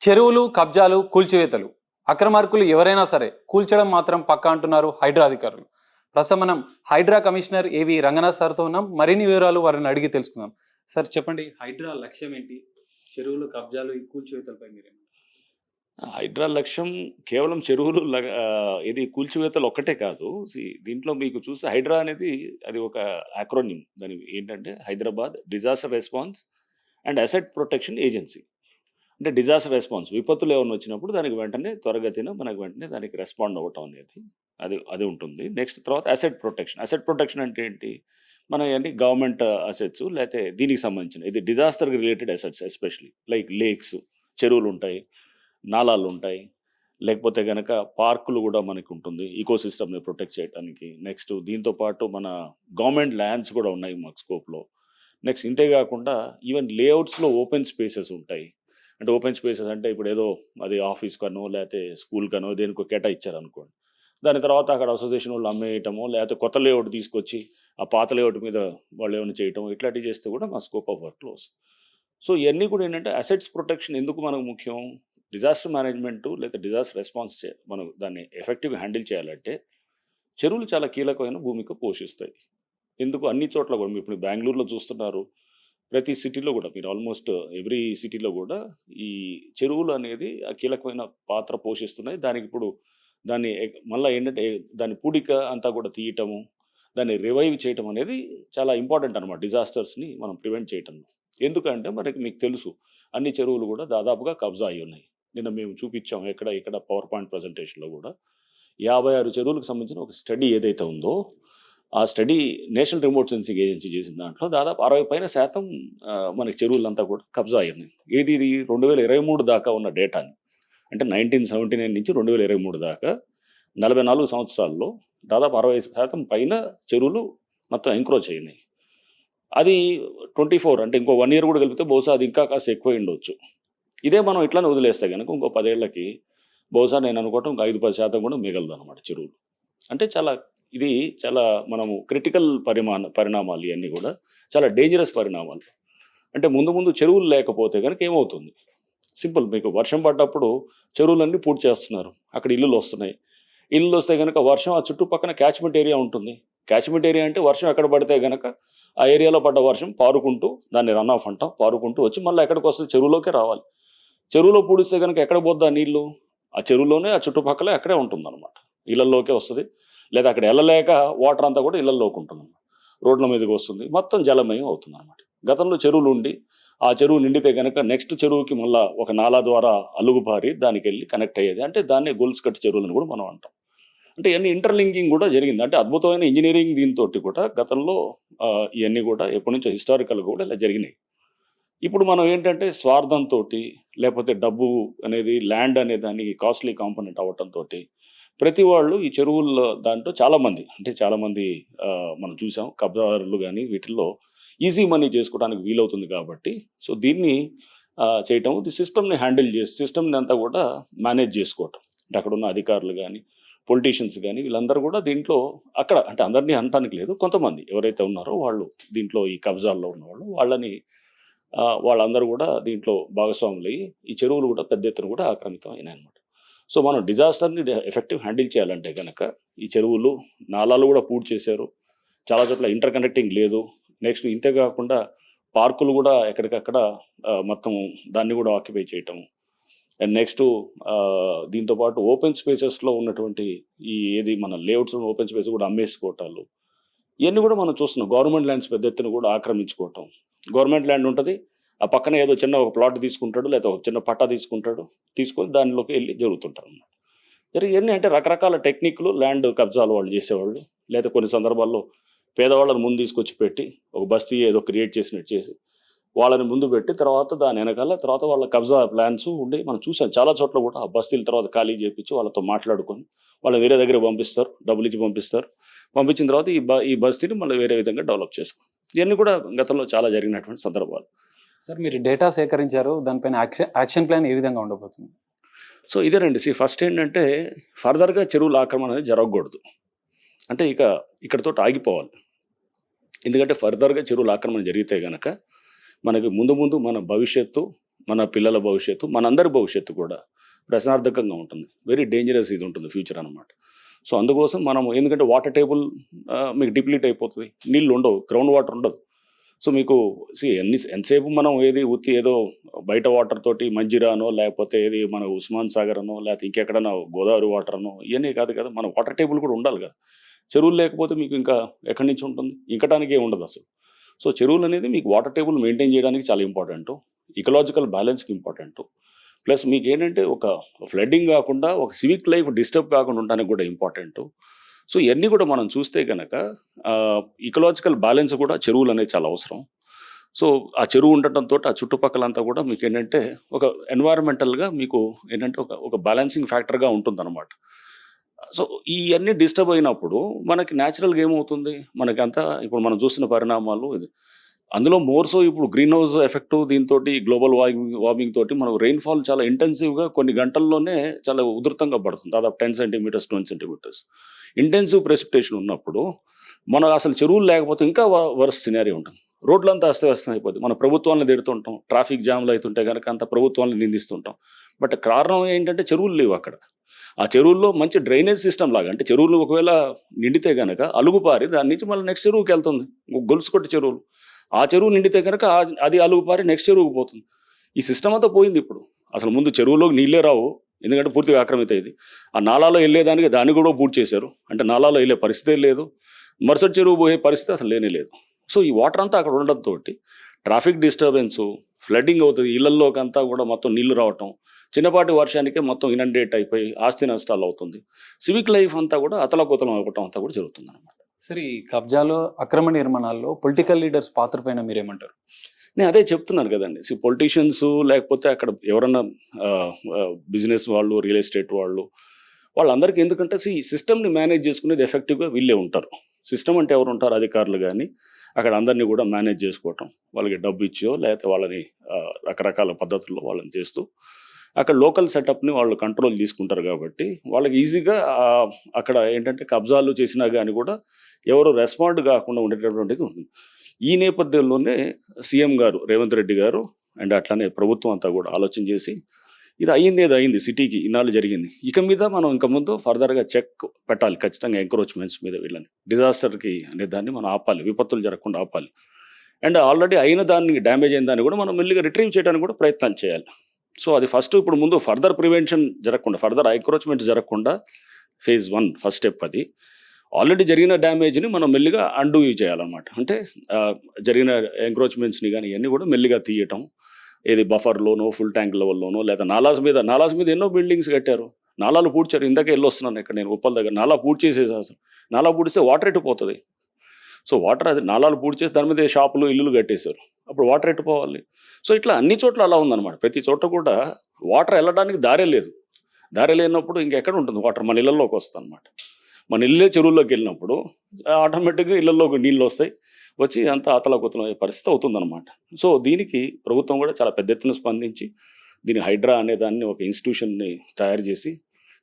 చెరువులు, కబ్జాలు, కూల్చివేతలు. అక్రమార్కులు ఎవరైనా సరే కూల్చడం మాత్రం పక్కా అంటున్నారు హైడ్రా అధికారులు. ప్రస్తుతం మనం హైడ్రా కమిషనర్ ఏవి రంగనాథ్ సార్తో ఉన్నాం. మరిన్ని వివరాలు వారిని అడిగి తెలుసుకుందాం. సార్ చెప్పండి, హైడ్రా లక్ష్యం ఏంటి? చెరువులు, కబ్జాలు, ఈ కూల్చివేతలపై మీరేం? హైడ్రా లక్ష్యం కేవలం చెరువులు ఇది కూల్చివేతలు ఒక్కటే కాదు. దీంట్లో మీకు చూస్తే హైడ్రా అనేది అది ఒక యాక్రోనిమ్. దాని ఏంటంటే Hyderabad disaster response and asset protection agency. అంటే డిజాస్టర్ రెస్పాన్స్ విపత్తులు ఏమైనా వచ్చినప్పుడు దానికి వెంటనే త్వరగతిన మనకు వెంటనే దానికి రెస్పాండ్ అవ్వటం అనేది అది అది ఉంటుంది. నెక్స్ట్ తర్వాత అసెట్ ప్రొటెక్షన్. అసెట్ ప్రొటెక్షన్ అంటే ఏంటి? మన ఏంటి గవర్నమెంట్ అసెట్స్ లేకపోతే దీనికి సంబంధించిన ఇది disaster related assets, especially like lakes, చెరువులు ఉంటాయి, నాలాలు ఉంటాయి, లేకపోతే కనుక పార్కులు కూడా మనకు ఉంటుంది ఈకోసిస్టమ్ని ప్రొటెక్ట్ చేయడానికి. నెక్స్ట్ దీంతోపాటు మన గవర్నమెంట్ ల్యాండ్స్ కూడా ఉన్నాయి మాకు స్కోప్లో. నెక్స్ట్ ఇంతే కాకుండా ఈవెన్ లేఅవుట్స్లో ఓపెన్ స్పేసెస్ ఉంటాయి. అంటే ఓపెన్ స్పేసెస్ అంటే ఇప్పుడు ఏదో అది ఆఫీస్ కనో లేకపోతే స్కూల్ కనో దేనికో కేటాయించారనుకోండి, దాని తర్వాత అక్కడ అసోసియేషన్ వాళ్ళు అమ్మేయటమో లేకపోతే కొత్త లేఅవుట్ తీసుకొచ్చి ఆ పాత లేఅవుట్ మీద వాళ్ళు ఏమైనా చేయటం ఇట్లాంటివి చేస్తే కూడా మా స్కోప్ ఆఫ్ వర్క్లో వస్తుంది. సో ఇవన్నీ కూడా ఏంటంటే అసెట్స్ ప్రొటెక్షన్ ఎందుకు మనకు ముఖ్యం? డిజాస్టర్ మేనేజ్మెంటు లేదా డిజాస్టర్ రెస్పాన్స్ మనం దాన్ని ఎఫెక్టివ్గా హ్యాండిల్ చేయాలంటే చెరువులు చాలా కీలకమైన భూమిక పోషిస్తాయి. ఎందుకు అన్ని చోట్ల కూడా మీరు ఇప్పుడు బెంగళూరులో చూస్తున్నారు, ప్రతి సిటీలో కూడా మీరు ఆల్మోస్ట్ ఎవ్రీ సిటీలో కూడా ఈ చెరువులు అనేది ఆ కీలకమైన పాత్ర పోషిస్తున్నాయి. దానికి ఇప్పుడు దాన్ని మళ్ళీ ఏంటంటే దాని పూడిక అంతా కూడా తీయటము, దాన్ని రివైవ్ చేయటం అనేది చాలా ఇంపార్టెంట్ అనమాట డిజాస్టర్స్ని మనం ప్రివెంట్ చేయటం. ఎందుకంటే మనకి మీకు తెలుసు అన్ని చెరువులు కూడా దాదాపుగా కబ్జా అయి ఉన్నాయి. నిన్న మేము చూపించాం ఇక్కడ పవర్ పాయింట్ ప్రజెంటేషన్లో కూడా 56 చెరువులకు సంబంధించిన ఒక స్టడీ ఏదైతే ఉందో ఆ study national remote sensing agency చేసిన దాంట్లో దాదాపు 60% మనకి చెరువులంతా కూడా కబ్జా అయ్యింది. ఇది 2023 దాకా ఉన్న డేటాని, అంటే 1979 నుంచి 2023 దాకా 44 సంవత్సరాల్లో దాదాపు 60% పైన చెరువులు మొత్తం ఎంక్రోచ్ అయినాయి. అది 24 అంటే ఇంకో 1 ఇయర్ కూడా కలిపితే బహుశా అది ఇంకా కాస్త ఎక్కువ ఉండొచ్చు. ఇదే మనం ఇట్లానే వదిలేస్తే కనుక ఇంకో 10 ఏళ్ళకి బహుశా నేను అనుకోవటం 5-10% కూడా మిగలదు అనమాట చెరువులు. అంటే ఇది చాలా మనము క్రిటికల్ పరిణామాలు ఇవన్నీ కూడా చాలా డేంజరస్ పరిణామాలు. అంటే ముందు చెరువులు లేకపోతే కనుక ఏమవుతుంది? సింపుల్, మీకు వర్షం పడ్డప్పుడు చెరువులన్నీ పూర్తి చేస్తున్నారు, అక్కడ ఇల్లులు వస్తున్నాయి. ఇల్లులు వస్తే కనుక వర్షం ఆ చుట్టుపక్కన క్యాచ్మెంట్ ఏరియా ఉంటుంది. క్యాచ్మెంట్ ఏరియా అంటే వర్షం ఎక్కడ పడితే కనుక ఆ ఏరియాలో పడ్డ వర్షం పారుకుంటూ, దాన్ని రన్ ఆఫ్ అంటాం, పారుకుంటూ వచ్చి మళ్ళీ ఎక్కడికి వస్తుంది? చెరువులోకే రావాలి. చెరువులో పూడిస్తే కనుక ఎక్కడ పోద్దా నీళ్ళు? ఆ చెరువులోనే ఆ చుట్టుపక్కల అక్కడే ఉంటుంది అనమాట, ఇళ్లలోకే వస్తుంది. లేదా అక్కడ వెళ్ళలేక వాటర్ అంతా కూడా ఇళ్లలోకి ఉంటుంది, రోడ్ల మీదకి వస్తుంది, మొత్తం జలమయం అవుతుంది అనమాట. గతంలో చెరువులు ఉండి ఆ చెరువు నిండితే కనుక నెక్స్ట్ చెరువుకి మళ్ళీ ఒక నాలా ద్వారా అలుగుబారి దానికి వెళ్ళి కనెక్ట్ అయ్యేది. అంటే దాన్నే గొలుసు కట్టి చెరువులను కూడా మనం అంటాం. అంటే ఇవన్నీ ఇంటర్లింకింగ్ కూడా జరిగింది. అంటే అద్భుతమైన ఇంజనీరింగ్ దీంతో కూడా గతంలో ఇవన్నీ కూడా ఎప్పటి నుంచో హిస్టారికల్ కూడా ఇలా జరిగినాయి. ఇప్పుడు మనం ఏంటంటే స్వార్థంతో లేకపోతే డబ్బు అనేది, ల్యాండ్ అనే దానికి కాస్ట్లీ కాంపోనెంట్ అవ్వటంతో ప్రతి వాళ్ళు ఈ చెరువుల్లో దాంట్లో చాలామంది మనం చూసాం కబ్జాదారులు కానీ వీటిల్లో ఈజీ మనీ చేసుకోవడానికి వీలవుతుంది కాబట్టి సో దీన్ని చేయటం, సిస్టమ్ని హ్యాండిల్ చేసి సిస్టమ్ని అంతా కూడా మేనేజ్ చేసుకోవటం. అంటే అక్కడ ఉన్న అధికారులు కానీ పొలిటీషియన్స్ కానీ వీళ్ళందరూ కూడా దీంట్లో అక్కడ అంటే అందరినీ అనటానికి లేదు, కొంతమంది ఎవరైతే ఉన్నారో వాళ్ళు దీంట్లో ఈ కబ్జాల్లో ఉన్నవాళ్ళు వాళ్ళందరూ కూడా దీంట్లో భాగస్వాములయ్యి ఈ చెరువులు కూడా పెద్ద ఎత్తున కూడా ఆక్రమితం అయినాయి అనమాట. సో మనం డిజాస్టర్ని ఎఫెక్టివ్ హ్యాండిల్ చేయాలంటే కనుక ఈ చెరువులు, నాలాలు కూడా పూర్తి చేశారు, చాలా చోట్ల ఇంటర్ కనెక్టింగ్ లేదు. నెక్స్ట్ ఇంతే కాకుండా పార్కులు కూడా ఎక్కడికక్కడ మొత్తం దాన్ని కూడా ఆక్యుపై చేయటం. అండ్ నెక్స్ట్ దీంతోపాటు ఓపెన్ స్పేసెస్లో ఉన్నటువంటి ఏది మన లేఅవుట్స్ ఓపెన్ స్పేస్ కూడా అమ్మేసుకోవటాలు, ఇవన్నీ కూడా మనం చూస్తున్నాం. గవర్నమెంట్ ల్యాండ్స్ పెద్ద ఎత్తున కూడా ఆక్రమించుకోవటం. గవర్నమెంట్ ల్యాండ్ ఉంటుంది, ఆ పక్కన ఏదో చిన్న ఒక ప్లాట్ తీసుకుంటాడు లేదా ఒక చిన్న పట్టా తీసుకొని దానిలోకి వెళ్ళి జరుగుతుంటారు అన్నమాట. ఇవన్నీ అంటే రకరకాల టెక్నిక్లు ల్యాండ్ కబ్జాలు వాళ్ళు చేసేవాళ్ళు. లేదా కొన్ని సందర్భాల్లో పేదవాళ్ళని ముందు తీసుకొచ్చి పెట్టి ఒక బస్తీ ఏదో క్రియేట్ చేసినట్టు చేసి వాళ్ళని ముందు పెట్టి తర్వాత దాని వెనకాల తర్వాత వాళ్ళ కబ్జా ప్లాన్స్ ఉండి మనం చూసాం. చాలా చోట్ల కూడా ఆ బస్తీల తర్వాత ఖాళీ చేయించి వాళ్ళతో మాట్లాడుకొని వాళ్ళు వేరే దగ్గర పంపిస్తారు, డబ్బులు ఇచ్చి పంపించిన తర్వాత ఈ బస్తీని మళ్ళీ వేరే విధంగా డెవలప్ చేసుకో. ఇవన్నీ కూడా గతంలో చాలా జరిగినటువంటి సందర్భాలు. సార్, మీరు డేటా సేకరించారు, దానిపైన యాక్షన్ ప్లాన్ ఏ విధంగా ఉండబోతుంది? సో ఇదేనండి. ఫస్ట్ ఏంటంటే ఫర్దర్గా చెరువుల ఆక్రమణ అనేది జరగకూడదు. అంటే ఇక్కడతో ఆగిపోవాలి. ఎందుకంటే ఫర్దర్గా చెరువుల ఆక్రమణ జరిగితే కనుక మనకి ముందు మన భవిష్యత్తు మన పిల్లల భవిష్యత్తు, మనందరి భవిష్యత్తు కూడా ప్రశ్నార్థకంగా ఉంటుంది. వెరీ డేంజరస్ ఇది ఉంటుంది ఫ్యూచర్ అనమాట. సో అందుకోసం మనం ఎందుకంటే వాటర్ టేబుల్ మీకు డిప్లీట్ అయిపోతుంది, నీళ్ళు ఉండవు, గ్రౌండ్ వాటర్ ఉండదు. సో మీకు ఎంతసేపు మనం ఏదో బయట వాటర్ తోటి మంజిరానో లేకపోతే మన ఉస్మాన్ సాగర్ అనో లేకపోతే ఇంకెక్కడన్నా గోదావరి వాటర్ అనో ఇవన్నీ కాదు కదా, మన వాటర్ టేబుల్ కూడా ఉండాలి కదా. చెరువులు లేకపోతే మీకు ఇంకా ఎక్కడి నుంచి ఉంటుంది, ఇంకటానికే ఉండదు అసలు. సో చెరువులు అనేది మీకు వాటర్ టేబుల్ మెయింటైన్ చేయడానికి చాలా ఇంపార్టెంట్, ఇకలాజికల్ బ్యాలెన్స్కి ఇంపార్టెంట్, ప్లస్ మీకు ఏంటంటే ఒక ఫ్లడ్డింగ్ కాకుండా ఒక సివిక్ లైఫ్ డిస్టర్బ్ కాకుండా ఉండడానికి కూడా ఇంపార్టెంట్. సో ఇవన్నీ కూడా మనం చూస్తే కనుక ఇకలాజికల్ బ్యాలెన్స్ కూడా చెరువులు అనేది చాలా అవసరం. సో ఆ చెరువు ఉండటంతో ఆ చుట్టుపక్కలంతా కూడా మీకు ఏంటంటే ఒక ఎన్వైరన్మెంటల్గా మీకు ఏంటంటే ఒక బ్యాలెన్సింగ్ ఫ్యాక్టర్గా ఉంటుందన్నమాట. సో ఇవన్నీ డిస్టర్బ్ అయినప్పుడు మనకి న్యాచురల్గా ఏమవుతుంది, మనకి అంతా ఇప్పుడు మనం చూస్తున్న పరిణామాలు ఇది. అందులో మోర్సో ఇప్పుడు గ్రీన్ హౌస్ ఎఫెక్ట్, దీంతో గ్లోబల్ వార్మింగ్ తోటి మనకు రెయిన్ఫాల్ చాలా ఇంటెన్సివ్గా కొన్ని గంటల్లోనే చాలా ఉధృతంగా పడుతుంది, దాదాపు 10 సెంటీమీటర్స్ 20 సెంటీమీటర్స్ ఇంటెన్సివ్ ప్రెసిపిటేషన్ ఉన్నప్పుడు మనం అసలు చెరువులు లేకపోతే ఇంకా వర్స్ సినారియో ఉంటుంది. రోడ్లంతా అస్తవ్యస్తం అయిపోతుంది. మన ప్రభుత్వాలను తిడుతుంటాం, ట్రాఫిక్ జామ్లు అవుతుంటే కనుక అంత ప్రభుత్వాలను నిందిస్తుంటాం. బట్ కారణం ఏంటంటే చెరువులు లేవు అక్కడ. ఆ చెరువుల్లో మంచి డ్రైనేజ్ సిస్టమ్ లాగా, అంటే చెరువులు ఒకవేళ నిండితే కనుక అలుగుపారి దాని నుంచి మళ్ళీ నెక్స్ట్ చెరువుకి వెళ్తుంది, గొలుసు కొట్టి చెరువులు. ఆ చెరువు నిండితే కనుక అది అలుగుపారి నెక్స్ట్ చెరువుకి పోతుంది. ఈ సిస్టమ్ అంతా పోయింది ఇప్పుడు. అసలు ముందు చెరువులోకి నీళ్ళే రావు, ఎందుకంటే పూర్తిగా ఆక్రమిత ఇది. ఆ నాలాలో వెళ్ళేదానికి దాన్ని కూడా పూర్తి చేశారు, అంటే నాలాలో వెళ్ళే పరిస్థితే లేదు, మరుసటి చెరువు పోయే పరిస్థితి అసలు లేనే లేదు. సో ఈ వాటర్ అంతా అక్కడ ఉండడంతో ట్రాఫిక్ డిస్టర్బెన్సు, ఫ్లడ్డింగ్ అవుతుంది, ఇళ్లలోకి అంతా కూడా మొత్తం నీళ్లు రావటం, చిన్నపాటి వర్షానికే మొత్తం ఇనండేట్ అయిపోయి ఆస్తి నష్టాలు అవుతుంది, సివిక్ లైఫ్ అంతా కూడా అతలకుతలం అవ్వటం అంతా కూడా జరుగుతుంది అనమాట. సరే, ఈ కబ్జాలో అక్రమ నిర్మాణాల్లో పొలిటికల్ లీడర్స్ పాత్ర పైన మీరేమంటారు? నేను అదే చెప్తున్నాను కదండి. పొలిటీషియన్స్ లేకపోతే అక్కడ ఎవరన్నా బిజినెస్ వాళ్ళు, రియల్ ఎస్టేట్ వాళ్ళందరికీ ఎందుకంటే ఈ సిస్టమ్ని మేనేజ్ చేసుకునేది ఎఫెక్టివ్గా వీళ్ళే ఉంటారు. సిస్టమ్ అంటే ఎవరు ఉంటారు, అధికారులు కానీ అక్కడ అందరినీ కూడా మేనేజ్ చేసుకోవటం, వాళ్ళకి డబ్బు ఇచ్చో లేకపోతే వాళ్ళని రకరకాల పద్ధతుల్లో వాళ్ళని చేస్తూ అక్కడ లోకల్ సెటప్ని వాళ్ళు కంట్రోల్ తీసుకుంటారు. కాబట్టి వాళ్ళకి ఈజీగా అక్కడ ఏంటంటే కబ్జాలు చేసినా కానీ కూడా ఎవరు రెస్పాండ్ కాకుండా ఉండేటటువంటిది ఉంటుంది. ఈ నేపథ్యంలోనే సీఎం గారు రేవంత్ రెడ్డి గారు అండ్ అట్లానే ప్రభుత్వం అంతా కూడా ఆలోచన చేసి ఇది అయింది సిటీకి ఇన్నాళ్ళు జరిగింది, ఇక మీద మనం ఇంకా ముందు ఫర్దర్గా చెక్ పెట్టాలి ఖచ్చితంగా ఎంక్రోచ్మెంట్స్ మీద, వీళ్ళని డిజాస్టర్కి అనే దాన్ని మనం ఆపాలి, విపత్తులు జరగకుండా ఆపాలి. అండ్ ఆల్రెడీ అయిన దాన్ని డ్యామేజ్ అయిన దాన్ని కూడా మనం మెల్లిగా రిట్రీవ్ చేయడానికి కూడా ప్రయత్నాలు చేయాలి. సో అది ఫస్ట్ ఇప్పుడు ముందు ఫర్దర్ ప్రివెన్షన్ జరగకుండా, ఫర్దర్ ఎంక్రోచ్మెంట్స్ జరగకుండా ఫేజ్ 1 ఫస్ట్ స్టెప్ అది. ఆల్రెడీ జరిగిన డ్యామేజ్ని మనం మెల్లిగా అండూ చేయాలన్నమాట. అంటే జరిగిన ఎంక్రోచ్మెంట్స్ని కానీ ఇవన్నీ కూడా మెల్లిగా తీయటం, ఏది బఫర్లోనో ఫుల్ ట్యాంక్ లెవెల్లోనో లేదా నాలాస్ మీద ఎన్నో బిల్డింగ్స్ కట్టారు, నాలాలు పూడ్చారు. ఇందాక వెళ్ళొస్తున్నాను ఇక్కడ నేను ఉప్పల్ దగ్గర, నాలా పూడ్చేసేసి అసలు నాలా పూడిస్తే వాటర్ ఎట్టిపోతుంది. సో వాటర్ అది నాలాలు పూడ్చేసి దాని మీద షాపులు ఇల్లులు కట్టేశారు, అప్పుడు వాటర్ ఎట్టిపోవాలి. సో ఇట్లా అన్ని చోట్ల అలా ఉందన్నమాట. ప్రతి చోట కూడా వాటర్ వెళ్ళడానికి దారే లేదు, దారి లేనప్పుడు ఇంకెక్కడ ఉంటుంది వాటర్, మన ఇళ్ళల్లోకి వస్తుంది అనమాట. మన ఇల్లే చెరువుల్లోకి వెళ్ళినప్పుడు ఆటోమేటిక్గా ఇళ్ళల్లోకి నీళ్ళు వస్తాయి, వచ్చి అంతా అతలకుతలం అయ్యే పరిస్థితి అవుతుందన్నమాట. సో దీనికి ప్రభుత్వం కూడా చాలా పెద్ద ఎత్తున స్పందించి దీని హైడ్రా అనే దాన్ని ఒక ఇన్స్టిట్యూషన్ని తయారు చేసి,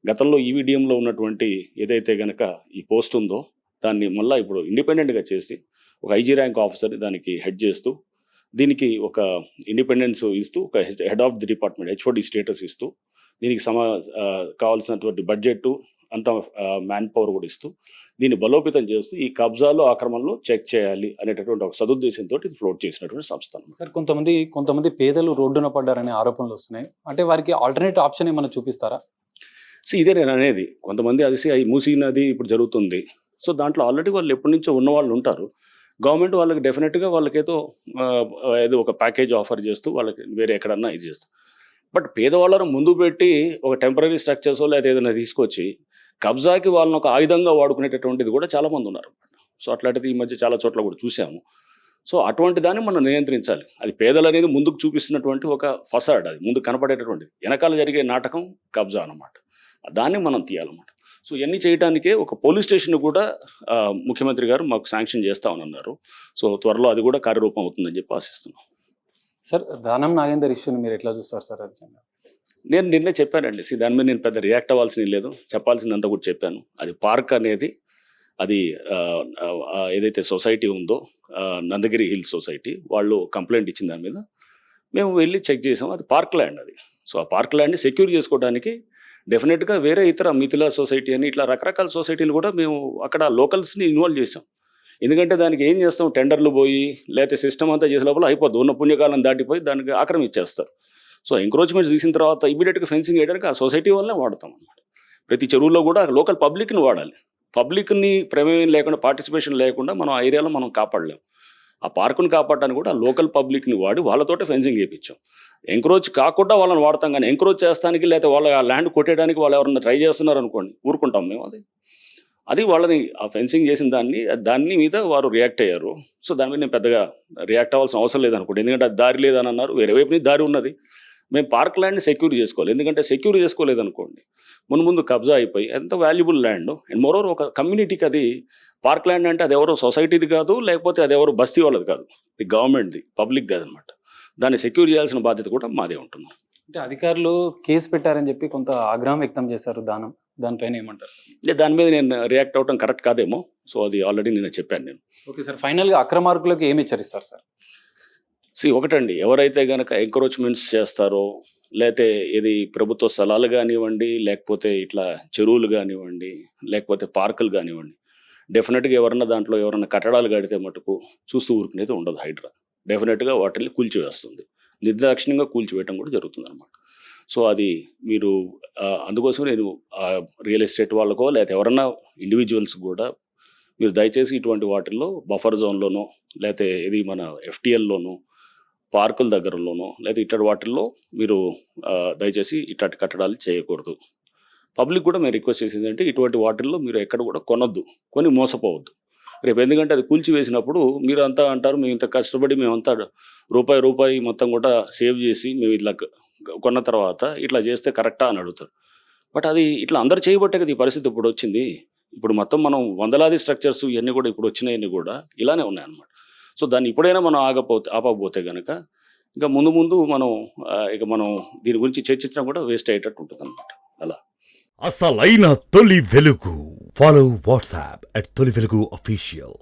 గతంలో ఈవీడిఎంలో ఉన్నటువంటి ఏదైతే కనుక ఈ పోస్ట్ ఉందో దాన్ని మళ్ళీ ఇప్పుడు ఇండిపెండెంట్గా చేసి ఒక ఐజీ ర్యాంక్ ఆఫీసర్ని దానికి హెడ్ చేస్తూ, దీనికి ఒక ఇండిపెండెన్స్ ఇస్తూ, ఒక head of the department HOD status ఇస్తూ, దీనికి కావాల్సినటువంటి బడ్జెట్ అంత మ్యాన్ పవర్ కూడా ఇస్తూ దీన్ని బలోపేతం చేస్తూ ఈ కబ్జాలు ఆక్రమణలు చెక్ చేయాలి అనేటటువంటి ఒక సదుద్దేశంతో ఇది ఫ్లోట్ చేసినటువంటి సంస్థ. సార్, కొంతమంది పేదలు రోడ్డున పడ్డారనే ఆరోపణలు వస్తున్నాయి, అంటే వారికి ఆల్టర్నేట్ ఆప్షన్ ఏమైనా చూపిస్తారా? ఇదే నేను అనేది, కొంతమంది అది మూసీ నది ఇప్పుడు జరుగుతుంది, సో దాంట్లో ఆల్రెడీ వాళ్ళు ఎప్పటి నుంచో ఉన్న వాళ్ళు ఉంటారు. గవర్నమెంట్ వాళ్ళకి డెఫినెట్గా వాళ్ళకేదో ఏదో ఒక ప్యాకేజ్ ఆఫర్ చేస్తూ వాళ్ళకి వేరే ఎక్కడన్నా ఇది చేస్తూ, బట్ పేదవాళ్ళను ముందు పెట్టి ఒక టెంపరీ స్ట్రక్చర్స్ లేదా ఏదైనా తీసుకొచ్చి కబ్జాకి వాళ్ళని ఒక ఆయుధంగా వాడుకునేటటువంటిది కూడా చాలామంది ఉన్నారు. సో అట్లాంటిది ఈ మధ్య చాలా చోట్ల కూడా చూసాము. సో అటువంటి దాన్ని మనం నియంత్రించాలి. అది పేదలు అనేది ముందుకు చూపిస్తున్నటువంటి ఒక ఫసాడ్, అది ముందు కనపడేటటువంటిది, వెనకాల జరిగే నాటకం కబ్జా అన్నమాట, దాన్ని మనం తీయాలన్నమాట. సో ఇవన్నీ చేయడానికే ఒక పోలీస్ స్టేషన్ కూడా ముఖ్యమంత్రి గారు మాకు శాంక్షన్ చేస్తామని అన్నారు. సో త్వరలో అది కూడా కార్యరూపం అవుతుందని చెప్పి ఆశిస్తున్నాం. సార్, దానం నాగేందర్ ఇష్యూని మీరు ఎట్లా చూస్తారు సార్? నేను నిన్నే చెప్పానండి, దాని మీద నేను పెద్ద రియాక్ట్ అవ్వాల్సింది లేదు, చెప్పాల్సిందంతా కూడా చెప్పాను. అది పార్క్ అనేది అది ఏదైతే సొసైటీ ఉందో నందగిరి హిల్స్ సొసైటీ వాళ్ళు కంప్లైంట్ ఇచ్చిన దాని మీద మేము వెళ్ళి చెక్ చేసాం. అది పార్క్ ల్యాండ్ అది. సో, ఆ పార్క్ ల్యాండ్‌ని సెక్యూర్ చేసుకోవడానికి డెఫినిట్‌గా వేరే ఇతర మిథిలా సొసైటీ అని ఇట్లా రకరకాల సొసైటీలు కూడా మేము అక్కడ లోకల్స్‌ని ఇన్వాల్వ్ చేసాం. ఎందుకంటే దానికి ఏం చేస్తాం, టెండర్లు పోయి లేకపోతే సిస్టమ్ అంతా చేసే లోపల అయిపోద్ది. ఉన్న పుణ్యకాలం దాటిపోయి దానికి ఆక్రమించేస్తారు. సో, ఎంక్రోచ్‌మెంట్స్ తీసిన తర్వాత ఇమ్మీడియేట్‌గా ఫెన్సింగ్ వేయడానికి ఆ సొసైటీ వల్లనే వాడతాం అన్నమాట. ప్రతి చెరువులో కూడా లోకల్ పబ్లిక్‌ని వాడాలి. పబ్లిక్‌ని ప్రమేయం లేకుండా, పార్టిసిపేషన్ లేకుండా మనం ఆ ఏరియాలో మనం కాపాడలేం. ఆ పార్కుని కాపాడడానికి కూడా లోకల్ పబ్లిక్‌ని వాడి వాళ్ళతోటే ఫెన్సింగ్ ఏపిచ్చాం. ఎంక్రోచ్ కాకుండా వాళ్ళని వాడతాం గానీ, ఎంక్రోచ్ చేస్తానికి లేకపోతే వాళ్ళ ఆ ల్యాండ్ కొట్టేయడానికి వాళ్ళు ఎవరన్నా ట్రై చేస్తున్నారనుకోండి, ఊరుకుంటాం మేము అది. అది వాళ్ళని ఆ ఫెన్సింగ్ చేసిన దాన్ని మీద వారు రియాక్ట్ అయ్యారు. సో, దాని మీద నేను పెద్దగా రియాక్ట్ అవ్వాల్సిన అవసరం లేదనుకోండి. ఎందుకంటే అది దారి లేదని అన్నారు. వేరే వైపు నుంచి దారి ఉన్నది. మేము పార్క్ ల్యాండ్‌ని సెక్యూర్ చేసుకోవాలి. ఎందుకంటే సెక్యూర్ చేసుకోలేదనుకోండి, ముందు కబ్జా అయిపోయి ఎంత వాల్యుబుల్ ల్యాండ్ అండ్ మోరోవర్ ఒక కమ్యూనిటీకి అది పార్క్ ల్యాండ్ అంటే అది ఎవరో సొసైటీది కాదు, లేకపోతే అది ఎవరో బస్తీ వాళ్ళది కాదు. ఇది గవర్నమెంట్‌ది, పబ్లిక్‌ది అదనమాట. దాన్ని సెక్యూర్ చేయాల్సిన బాధ్యత కూడా మాదే ఉంటుంది. అంటే అధికారులు కేసు పెట్టారని చెప్పి కొంత ఆగ్రహం వ్యక్తం చేశారు. దానిపైన ఏమంటారు సార్? దాని మీద నేను రియాక్ట్ అవ్వడం కరెక్ట్ కాదేమో. సో, అది ఆల్రెడీ నేను చెప్పాను నేను. Okay sir. ఫైనల్‌గా అక్రమార్కులకు ఏమి హెచ్చరిస్తారు సార్? ఒకటండి, ఎవరైతే గనక ఎంక్రోచ్‌మెంట్స్ చేస్తారో, లేతే ఇది ప్రభుత్వ స్థలాలు గానివ్వండి, లేకపోతే ఇట్లా చెరువులు గానివ్వండి, లేకపోతే పార్కులు గానివ్వండి, డెఫినెట్‌గా ఎవరన్నా కట్టడాలు కడితే మటుకు చూస్తూ ఊరుకునేది ఉండదు హైడ్రా. డెఫినెట్‌గా వాటిల్ని కూల్చివేస్తుంది. నిర్దాక్షిణ్యంగా కూల్చివేయటం కూడా జరుగుతుందనమాట. సో, అది మీరు అందుకోసం నేను రియల్ ఎస్టేట్ వాళ్ళకో లేకపోతే ఎవరన్నా ఇండివిజువల్స్ కూడా మీరు దయచేసి ఇటువంటి వాటిల్లో బఫర్ జోన్‌లోనో, లేతే ఇది మన ఎఫ్‌టీఎల్‌లోనో, పార్కుల దగ్గరలోనో లేదా ఇట్లాంటి వాటిల్లో మీరు దయచేసి ఇట్లాంటి కట్టడాలు చేయకూడదు. పబ్లిక్ కూడా మేము రిక్వెస్ట్ చేసేది ఏంటంటే ఇటువంటి వాటిల్లో మీరు ఎక్కడ కూడా కొనొద్దు, కొని మోసపోవద్దు. రేపు ఎందుకంటే అది కూల్చివేసినప్పుడు మీరు అంతా అంటారు, మేము ఇంత కష్టపడి మేమంతా రూపాయి మొత్తం కూడా సేవ్ చేసి మేము ఇట్లా కొన్న తర్వాత ఇట్లా చేస్తే కరెక్టా అని అడుగుతారు. బట్ అది ఇట్లా అందరు చేయబట్టే కదా ఈ పరిస్థితి ఇప్పుడు వచ్చింది. ఇప్పుడు మొత్తం మనం వందలాది స్ట్రక్చర్స్ ఇవన్నీ కూడా ఇప్పుడు వచ్చినాయన్నీ కూడా ఇలానే ఉన్నాయన్నమాట. సో, దాన్ని ఇప్పుడైనా మనం ఆపకపోతే గనక ఇంకా ముందు మనం దీని గురించి చర్చించడం కూడా వేస్ట్ అయ్యేటట్టు ఉంటుంది అనమాట. అలా అసలైన తొలి వెలుగు. ఫాలో వాట్సాప్ @తొలి వెలుగు official.